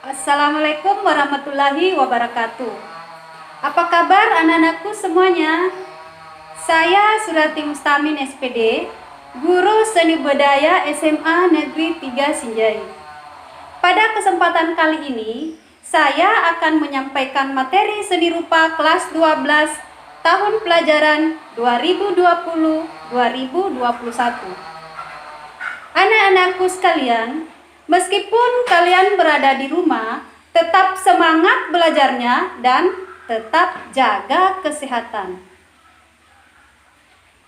Assalamualaikum warahmatullahi wabarakatuh. Apa kabar anak-anakku semuanya? Saya Surati Mustamin SPD, Guru Seni Budaya SMA Negeri 3 Sinjai. Pada kesempatan kali ini, saya akan menyampaikan materi seni rupa kelas 12 tahun pelajaran 2020-2021. Anak-anakku sekalian, meskipun kalian berada di rumah, tetap semangat belajarnya dan tetap jaga kesehatan.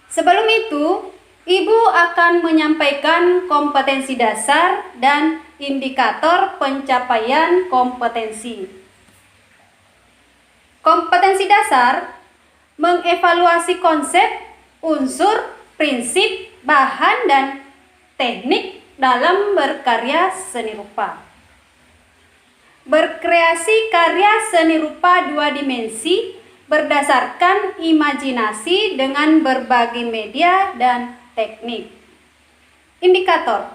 Sebelum itu, Ibu akan menyampaikan kompetensi dasar dan indikator pencapaian kompetensi. Kompetensi dasar mengevaluasi konsep, unsur, prinsip, bahan, dan teknik dalam berkarya seni rupa. Berkreasi karya seni rupa dua dimensi berdasarkan imajinasi dengan berbagai media dan teknik. Indikator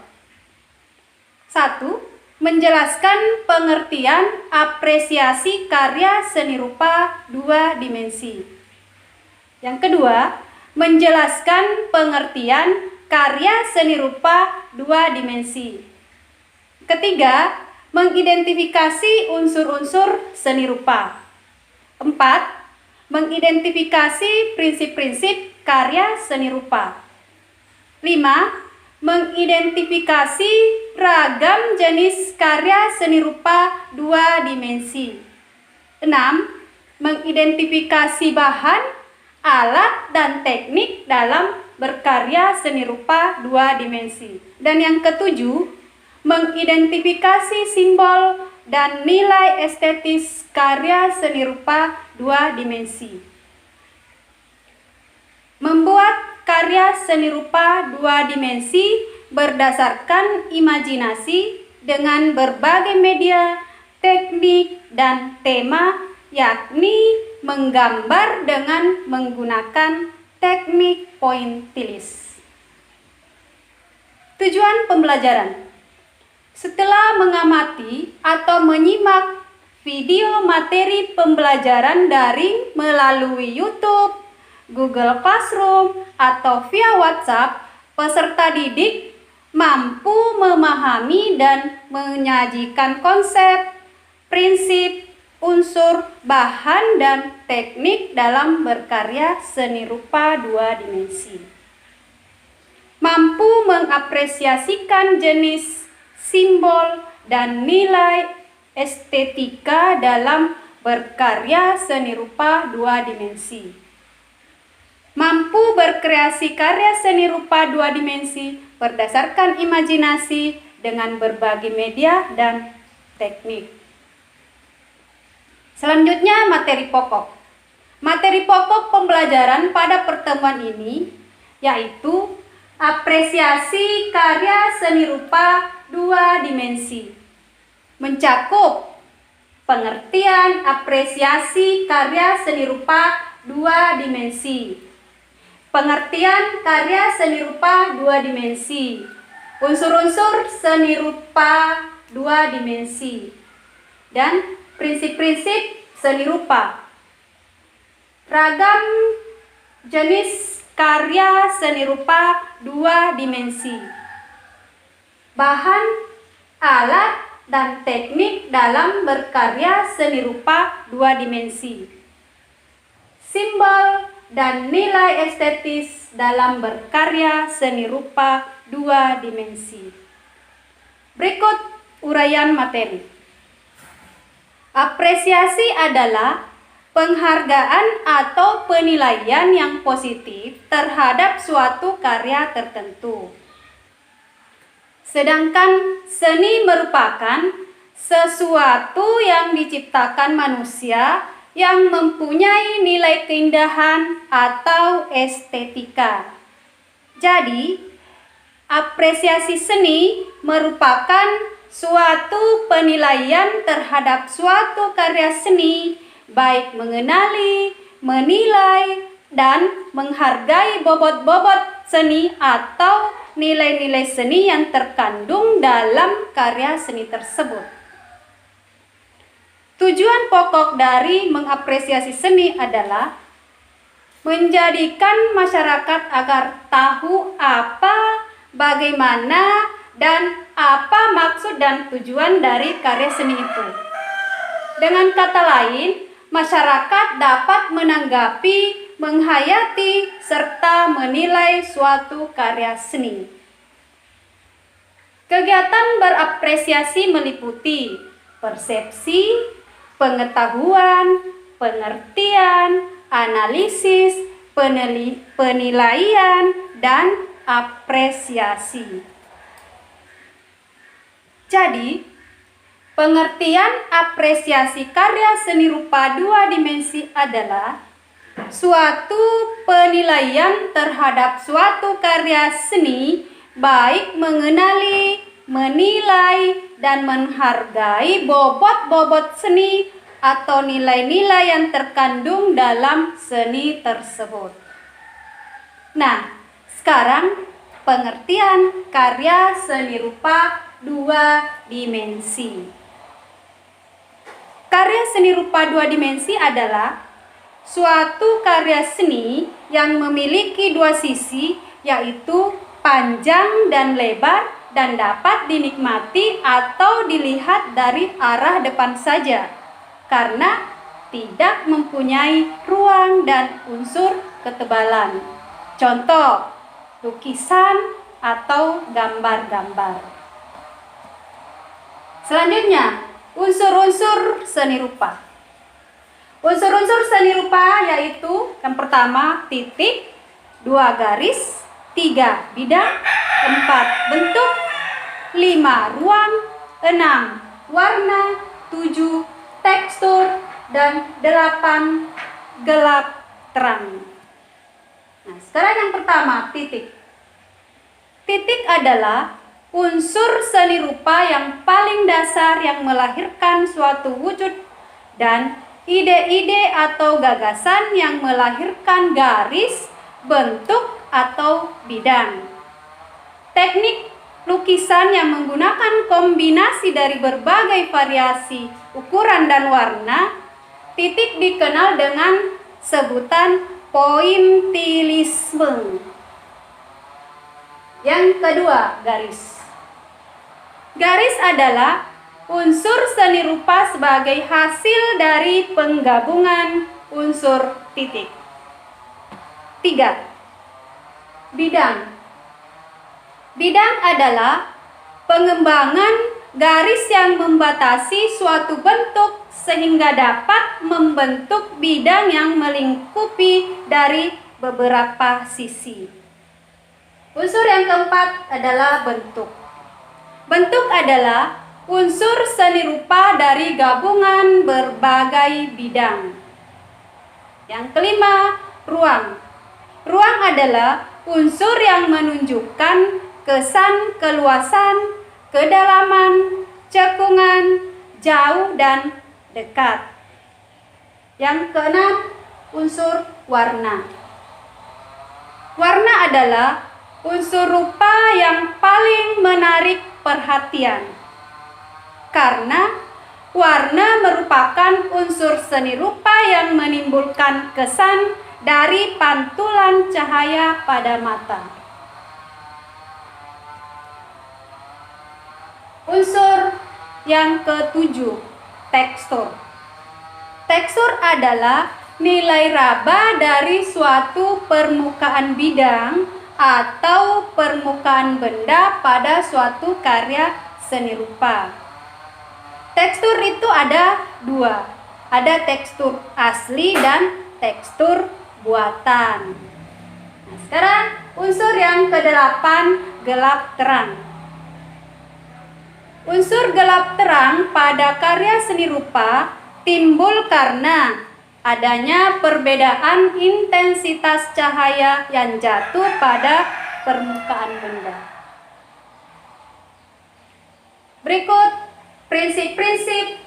1. Menjelaskan pengertian apresiasi karya seni rupa dua dimensi. Yang kedua, menjelaskan pengertian karya seni rupa dua dimensi. Ketiga, mengidentifikasi unsur-unsur seni rupa. 4. Mengidentifikasi prinsip-prinsip karya seni rupa. 5. Mengidentifikasi ragam jenis karya seni rupa dua dimensi. 6. Mengidentifikasi bahan, alat, dan teknik dalam berkarya seni rupa dua dimensi. Dan yang ketujuh, mengidentifikasi simbol dan nilai estetis karya seni rupa dua dimensi. Membuat karya seni rupa dua dimensi berdasarkan imajinasi dengan berbagai media, teknik, dan tema, yakni menggambar dengan menggunakan teknik pointillis. Tujuan pembelajaran. Setelah mengamati atau menyimak video materi pembelajaran daring melalui YouTube, Google Classroom, atau via WhatsApp, peserta didik mampu memahami dan menyajikan konsep, prinsip, unsur, bahan, dan teknik dalam berkarya seni rupa dua dimensi. Mampu mengapresiasikan jenis, simbol, dan nilai estetika dalam berkarya seni rupa dua dimensi. Mampu berkreasi karya seni rupa dua dimensi berdasarkan imajinasi dengan berbagai media dan teknik. Selanjutnya, materi pokok. Materi pokok pembelajaran pada pertemuan ini yaitu apresiasi karya seni rupa dua dimensi. Mencakup pengertian apresiasi karya seni rupa dua dimensi, pengertian karya seni rupa dua dimensi, unsur-unsur seni rupa dua dimensi, dan prinsip-prinsip seni rupa. Ragam jenis karya seni rupa dua dimensi. Bahan, alat, dan teknik dalam berkarya seni rupa dua dimensi. Simbol dan nilai estetis dalam berkarya seni rupa dua dimensi. Berikut uraian materi. Apresiasi adalah penghargaan atau penilaian yang positif terhadap suatu karya tertentu. Sedangkan seni merupakan sesuatu yang diciptakan manusia yang mempunyai nilai keindahan atau estetika. Jadi, apresiasi seni merupakan suatu penilaian terhadap suatu karya seni, baik mengenali, menilai, dan menghargai bobot-bobot seni atau nilai-nilai seni yang terkandung dalam karya seni tersebut. Tujuan pokok dari mengapresiasi seni adalah menjadikan masyarakat agar tahu apa, bagaimana, dan apa maksud dan tujuan dari karya seni itu. Dengan kata lain, masyarakat dapat menanggapi, menghayati, serta menilai suatu karya seni. Kegiatan berapresiasi meliputi persepsi, pengetahuan, pengertian, analisis, penilaian, dan apresiasi. Jadi, pengertian apresiasi karya seni rupa dua dimensi adalah suatu penilaian terhadap suatu karya seni, baik mengenali, menilai, dan menghargai bobot-bobot seni atau nilai-nilai yang terkandung dalam seni tersebut. Nah, sekarang pengertian karya seni rupa dua dimensi. Karya seni rupa dua dimensi adalah suatu karya seni yang memiliki dua sisi, yaitu panjang dan lebar, dan dapat dinikmati atau dilihat dari arah depan saja, karena tidak mempunyai ruang dan unsur ketebalan. Contoh, lukisan atau gambar-gambar. Selanjutnya, unsur-unsur seni rupa. Unsur-unsur seni rupa yaitu yang pertama titik, 2 garis, 3 bidang, 4 bentuk, 5 ruang, 6 warna, 7 tekstur, dan 8 gelap terang. Nah, sekarang yang pertama, titik. Titik adalah unsur seni rupa yang paling dasar yang melahirkan suatu wujud dan ide-ide atau gagasan yang melahirkan garis, bentuk, atau bidang. Teknik lukisan yang menggunakan kombinasi dari berbagai variasi ukuran dan warna, titik dikenal dengan sebutan pointillisme. Yang kedua, garis. Garis adalah unsur seni rupa sebagai hasil dari penggabungan unsur titik. 3. Bidang. Bidang adalah pengembangan garis yang membatasi suatu bentuk sehingga dapat membentuk bidang yang melingkupi dari beberapa sisi. Unsur yang keempat adalah bentuk. Bentuk adalah unsur seni rupa dari gabungan berbagai bidang. Yang kelima, ruang. Ruang adalah unsur yang menunjukkan kesan keluasan, kedalaman, cekungan, jauh, dan dekat. Yang keenam, unsur warna. Warna adalah unsur rupa yang paling menarik perhatian, karena warna merupakan unsur seni rupa yang menimbulkan kesan dari pantulan cahaya pada mata. Unsur yang ketujuh, tekstur. Tekstur adalah nilai raba dari suatu permukaan bidang atau permukaan benda pada suatu karya seni rupa. Tekstur itu ada dua, ada tekstur asli dan tekstur buatan. Nah, sekarang unsur yang kedelapan, gelap terang. Unsur gelap terang pada karya seni rupa timbul karena adanya perbedaan intensitas cahaya yang jatuh pada permukaan benda. Berikut prinsip-prinsip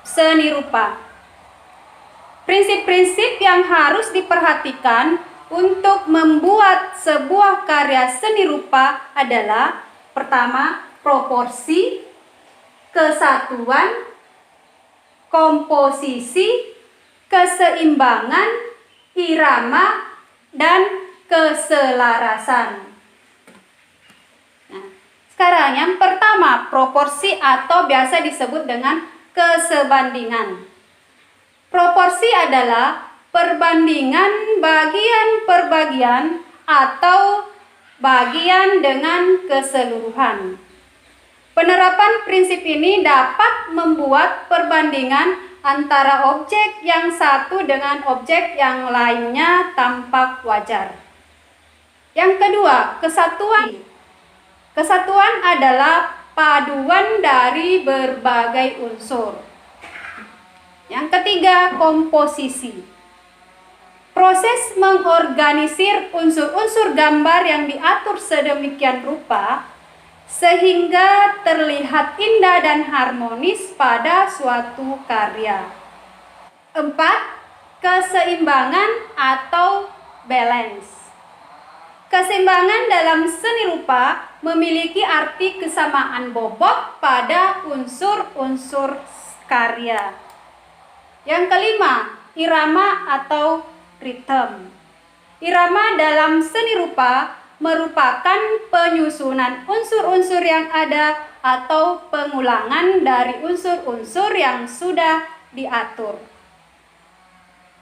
seni rupa. Prinsip-prinsip yang harus diperhatikan untuk membuat sebuah karya seni rupa adalah: pertama, proporsi, kesatuan, komposisi, keseimbangan, irama, dan keselarasan. Nah, sekarang yang pertama, proporsi atau biasa disebut dengan kesebandingan. Proporsi adalah perbandingan bagian per bagian atau bagian dengan keseluruhan. Penerapan prinsip ini dapat membuat perbandingan antara objek yang satu dengan objek yang lainnya tampak wajar. Yang kedua, kesatuan. Kesatuan adalah paduan dari berbagai unsur. Yang ketiga, komposisi. Proses mengorganisir unsur-unsur gambar yang diatur sedemikian rupa sehingga terlihat indah dan harmonis pada suatu karya. 4. Keseimbangan atau balance. Keseimbangan dalam seni rupa memiliki arti kesamaan bobot pada unsur-unsur karya. Yang kelima, irama atau rhythm. Irama dalam seni rupa merupakan penyusunan unsur-unsur yang ada atau pengulangan dari unsur-unsur yang sudah diatur.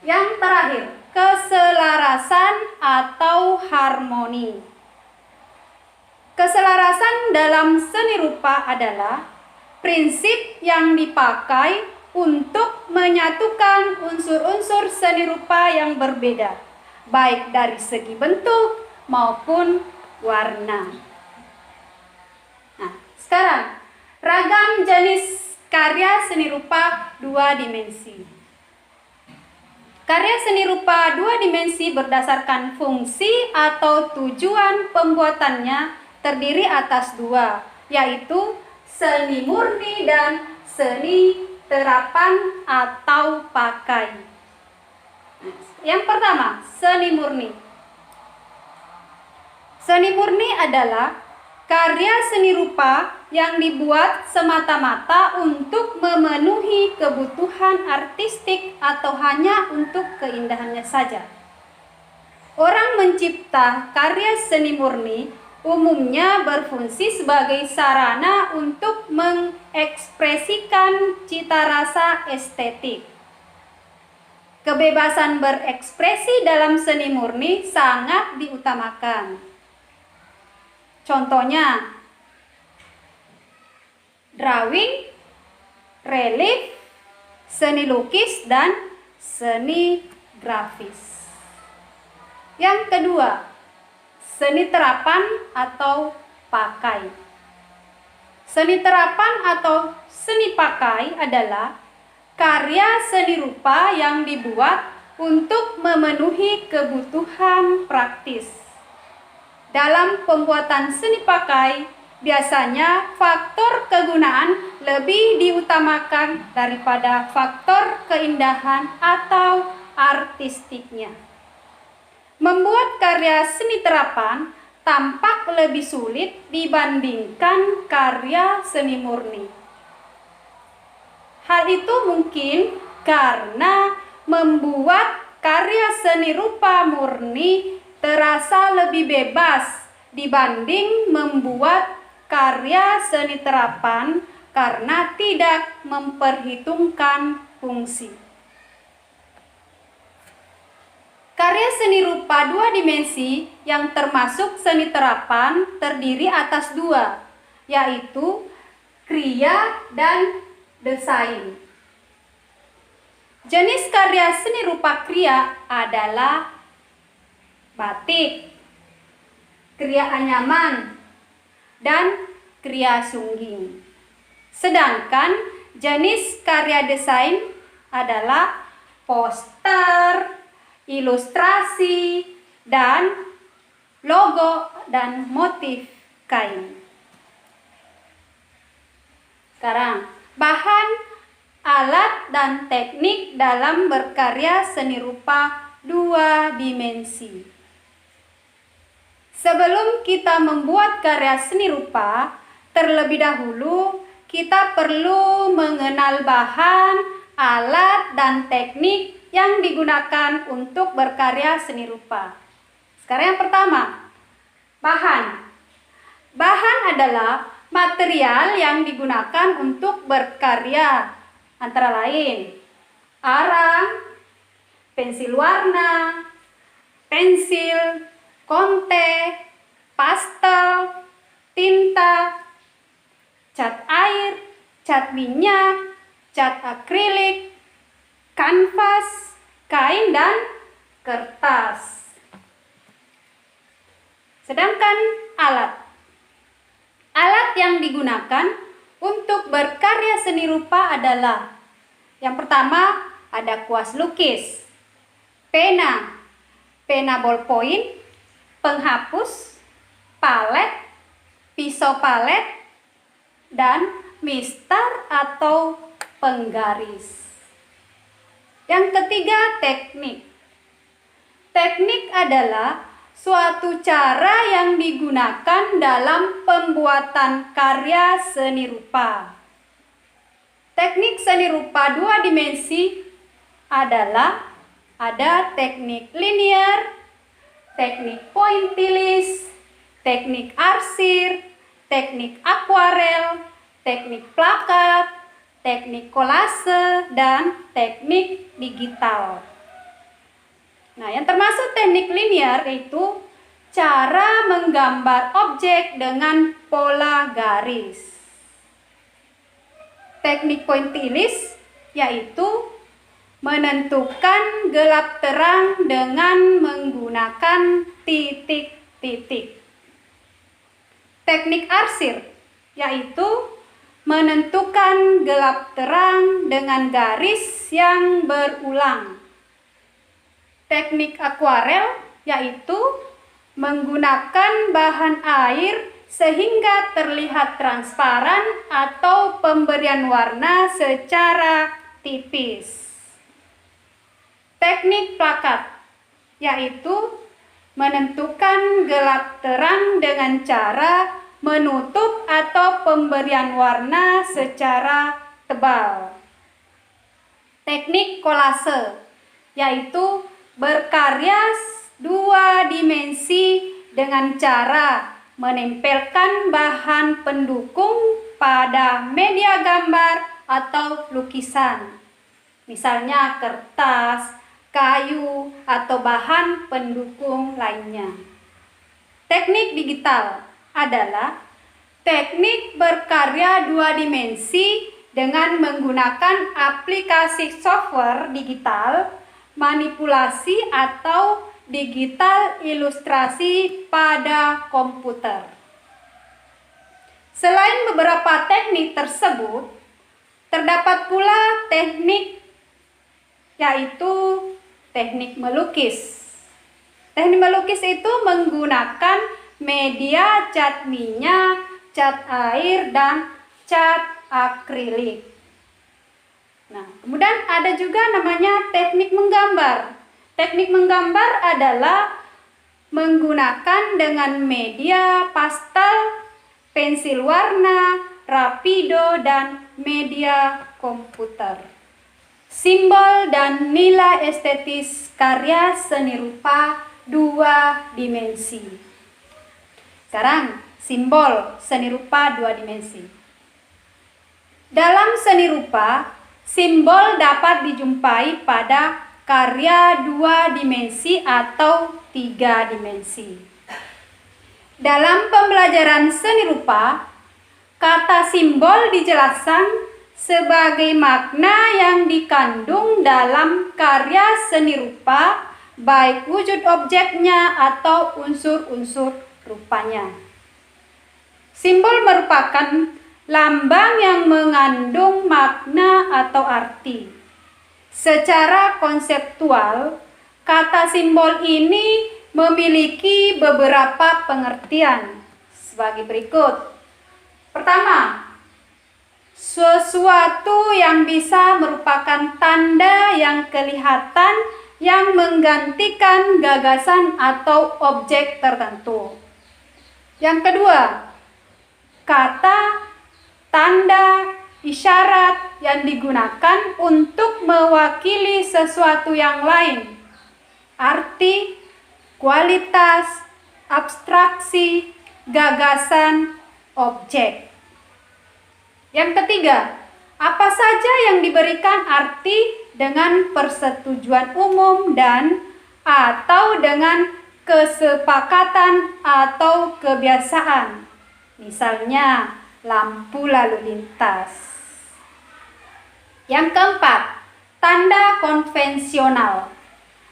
Yang terakhir, keselarasan atau harmoni. Keselarasan dalam seni rupa adalah prinsip yang dipakai untuk menyatukan unsur-unsur seni rupa yang berbeda, baik dari segi bentuk maupun warna. Nah, sekarang ragam jenis karya seni rupa 2 dimensi. Karya seni rupa 2 dimensi berdasarkan fungsi atau tujuan pembuatannya terdiri atas 2, yaitu seni murni dan seni terapan atau pakai. Yang pertama, seni murni. Seni murni adalah karya seni rupa yang dibuat semata-mata untuk memenuhi kebutuhan artistik atau hanya untuk keindahannya saja. Orang mencipta karya seni murni umumnya berfungsi sebagai sarana untuk mengekspresikan cita rasa estetik. Kebebasan berekspresi dalam seni murni sangat diutamakan. Contohnya, drawing, relief, seni lukis, dan seni grafis. Yang kedua, seni terapan atau pakai. Seni terapan atau seni pakai adalah karya seni rupa yang dibuat untuk memenuhi kebutuhan praktis. Dalam pembuatan seni pakai, biasanya faktor kegunaan lebih diutamakan daripada faktor keindahan atau artistiknya. Membuat karya seni terapan tampak lebih sulit dibandingkan karya seni murni. Hal itu mungkin karena membuat karya seni rupa murni terasa lebih bebas dibanding membuat karya seni terapan karena tidak memperhitungkan fungsi. Karya seni rupa 2 dimensi yang termasuk seni terapan terdiri atas 2, yaitu kriya dan desain. Jenis karya seni rupa kriya adalah batik, kriya anyaman, dan kriya sungging. Sedangkan jenis karya desain adalah poster, ilustrasi, dan logo dan motif kain. Sekarang, bahan, alat, dan teknik dalam berkarya seni rupa 2 dimensi. Sebelum kita membuat karya seni rupa, terlebih dahulu kita perlu mengenal bahan, alat dan teknik yang digunakan untuk berkarya seni rupa. Sekarang yang pertama, bahan. Bahan adalah material yang digunakan untuk berkarya, antara lain arang, pensil warna, pensil, konte, pastel, tinta, cat air, cat minyak, cat akrilik, kanvas, kain, dan kertas. Sedangkan alat yang digunakan untuk berkarya seni rupa adalah yang pertama ada kuas lukis, pena ballpoint, penghapus, palet, pisau palet, dan mistar atau penggaris. Yang ketiga, teknik. Teknik adalah suatu cara yang digunakan dalam pembuatan karya seni rupa. Teknik seni rupa 2 dimensi adalah ada teknik linear, teknik pointillis, teknik arsir, teknik akuarel, teknik plakat, teknik kolase, dan teknik digital. Nah, yang termasuk teknik linear itu cara menggambar objek dengan pola garis. Teknik pointillis yaitu menentukan gelap terang dengan menggunakan titik-titik. Teknik arsir yaitu menentukan gelap terang dengan garis yang berulang. Teknik akuarel yaitu menggunakan bahan air sehingga terlihat transparan atau pemberian warna secara tipis. Teknik plakat yaitu menentukan gelap terang dengan cara menutup atau pemberian warna secara tebal. Teknik kolase yaitu berkarya 2 dimensi dengan cara menempelkan bahan pendukung pada media gambar atau lukisan, misalnya kertas, kayu, atau bahan pendukung lainnya. Teknik digital adalah teknik berkarya 2 dimensi dengan menggunakan aplikasi software digital, manipulasi atau digital ilustrasi pada komputer. Selain beberapa teknik tersebut, terdapat pula teknik yaitu teknik melukis. Teknik melukis itu menggunakan media cat minyak, cat air, dan cat akrilik. Nah, kemudian ada juga namanya teknik menggambar. Teknik menggambar adalah menggunakan dengan media pastel, pensil warna, rapido, dan media komputer. Simbol dan nilai estetis karya seni rupa 2 dimensi. Sekarang, simbol seni rupa 2 dimensi. Dalam seni rupa, simbol dapat dijumpai pada karya 2 dimensi atau 3 dimensi. Dalam pembelajaran seni rupa, kata simbol dijelaskan sebagai makna yang dikandung dalam karya seni rupa, baik wujud objeknya atau unsur-unsur rupanya. Simbol merupakan lambang yang mengandung makna atau arti. Secara konseptual, kata simbol ini memiliki beberapa pengertian sebagai berikut. Pertama, sesuatu yang bisa merupakan tanda yang kelihatan yang menggantikan gagasan atau objek tertentu. Yang kedua, kata, tanda, isyarat yang digunakan untuk mewakili sesuatu yang lain. Arti, kualitas, abstraksi, gagasan, objek. Yang ketiga, apa saja yang diberikan arti dengan persetujuan umum dan atau dengan kesepakatan atau kebiasaan. Misalnya, lampu lalu lintas. Yang keempat, tanda konvensional,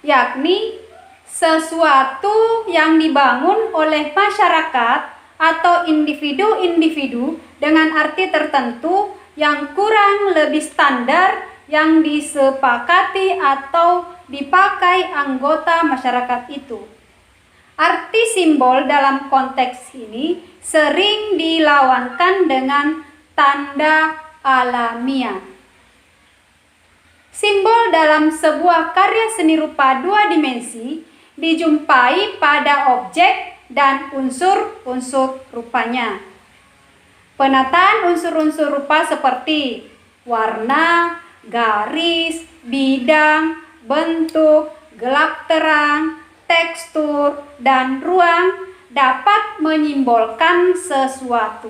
yakni sesuatu yang dibangun oleh masyarakat atau individu-individu dengan arti tertentu yang kurang lebih standar yang disepakati atau dipakai anggota masyarakat itu. Arti simbol dalam konteks ini sering dilawankan dengan tanda alamiah. Simbol dalam sebuah karya seni rupa dua dimensi dijumpai pada objek dan unsur-unsur rupanya. Penataan unsur-unsur rupa seperti warna, garis, bidang, bentuk, gelap terang, tekstur, dan ruang dapat menyimbolkan sesuatu.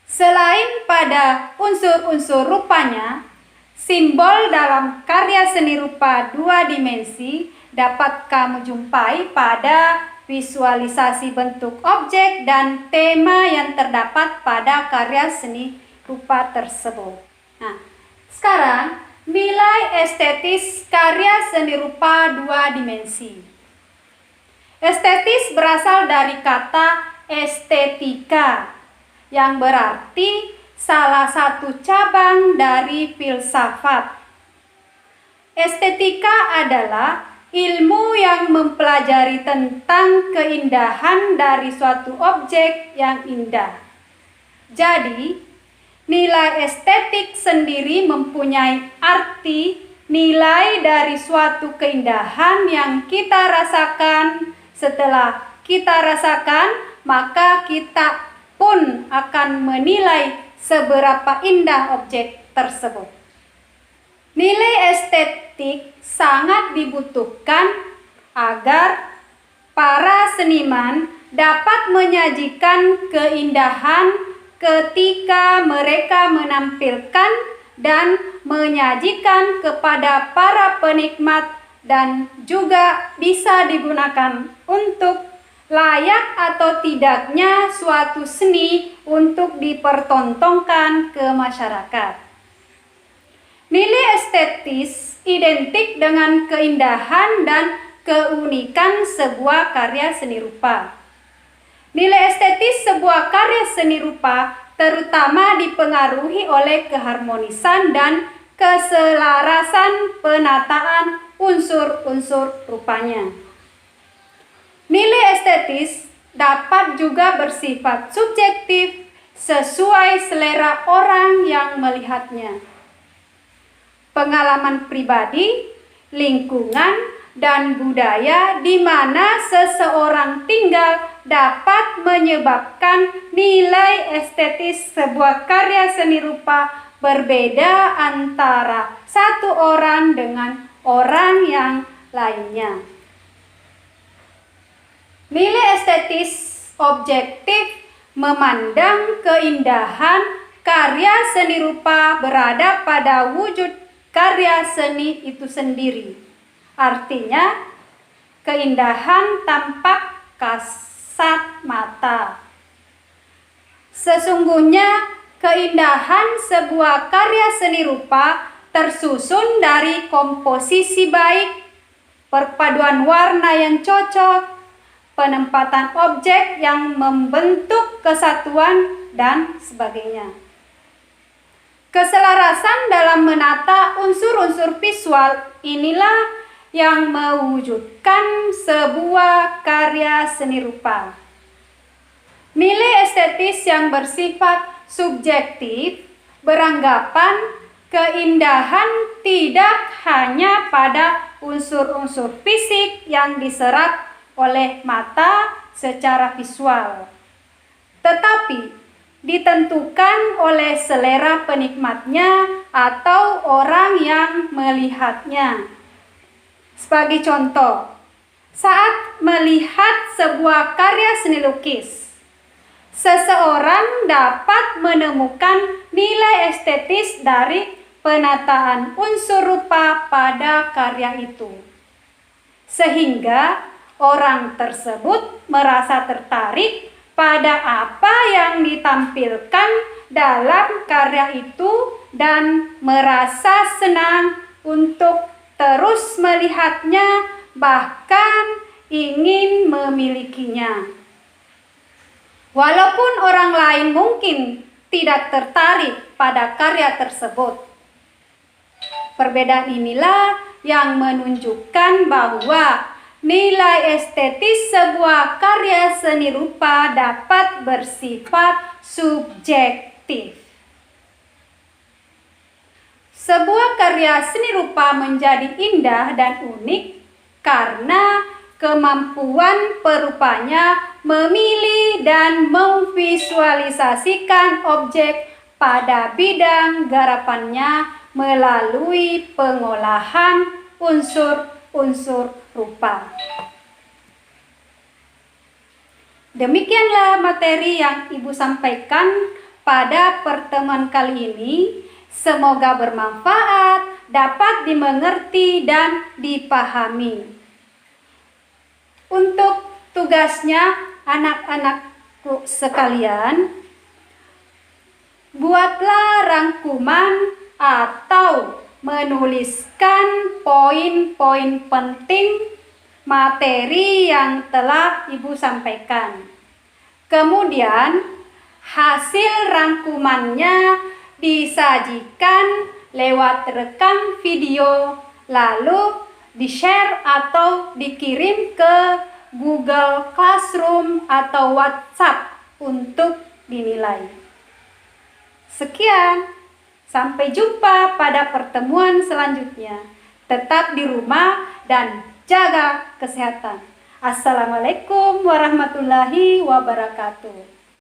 Selain pada unsur-unsur rupanya, simbol dalam karya seni rupa dua dimensi dapat kamu jumpai pada visualisasi bentuk objek dan tema yang terdapat pada karya seni rupa tersebut. Nah, sekarang nilai estetis karya seni rupa dua dimensi. Estetis berasal dari kata estetika yang berarti salah satu cabang dari filsafat. Estetika adalah ilmu yang mempelajari tentang keindahan dari suatu objek yang indah. Jadi, nilai estetik sendiri mempunyai arti nilai dari suatu keindahan yang kita rasakan. Setelah kita rasakan, maka kita pun akan menilai seberapa indah objek tersebut. Nilai estetik sangat dibutuhkan agar para seniman dapat menyajikan keindahan ketika mereka menampilkan dan menyajikan kepada para penikmat, dan juga bisa digunakan untuk layak atau tidaknya suatu seni untuk dipertontonkan ke masyarakat. Nilai estetis identik dengan keindahan dan keunikan sebuah karya seni rupa. Nilai estetis sebuah karya seni rupa terutama dipengaruhi oleh keharmonisan dan keselarasan penataan unsur-unsur rupanya. Nilai estetis dapat juga bersifat subjektif sesuai selera orang yang melihatnya. Pengalaman pribadi, lingkungan, dan budaya di mana seseorang tinggal dapat menyebabkan nilai estetis sebuah karya seni rupa berbeda antara satu orang dengan orang yang lainnya. Nilai estetis objektif memandang keindahan karya seni rupa berada pada wujud karya seni itu sendiri. Artinya, keindahan tampak kasat mata. Sesungguhnya, keindahan sebuah karya seni rupa tersusun dari komposisi baik, perpaduan warna yang cocok, penempatan objek yang membentuk kesatuan, dan sebagainya. Keselarasan dalam menata unsur-unsur visual inilah yang mewujudkan sebuah karya seni rupa. Nilai estetis yang bersifat subjektif beranggapan keindahan tidak hanya pada unsur-unsur fisik yang diserap oleh mata secara visual, tetapi ditentukan oleh selera penikmatnya atau orang yang melihatnya. Sebagai contoh, saat melihat sebuah karya seni lukis, seseorang dapat menemukan nilai estetis dari penataan unsur rupa pada karya itu, sehingga orang tersebut merasa tertarik pada apa yang ditampilkan dalam karya itu dan merasa senang untuk terus melihatnya, bahkan ingin memilikinya. Walaupun orang lain mungkin tidak tertarik pada karya tersebut. Perbedaan inilah yang menunjukkan bahwa nilai estetis sebuah karya seni rupa dapat bersifat subjektif. Sebuah karya seni rupa menjadi indah dan unik karena kemampuan perupanya memilih dan memvisualisasikan objek pada bidang garapannya melalui pengolahan unsur-unsur rupa. Demikianlah materi yang Ibu sampaikan pada pertemuan kali ini. Semoga bermanfaat, dapat dimengerti dan dipahami. Untuk tugasnya anak-anakku sekalian, buatlah rangkuman atau menuliskan poin-poin penting materi yang telah Ibu sampaikan. Kemudian hasil rangkumannya disajikan lewat rekam video, lalu di-share atau dikirim ke Google Classroom atau WhatsApp untuk dinilai. Sekian. Sampai jumpa pada pertemuan selanjutnya. Tetap di rumah dan jaga kesehatan. Assalamualaikum warahmatullahi wabarakatuh.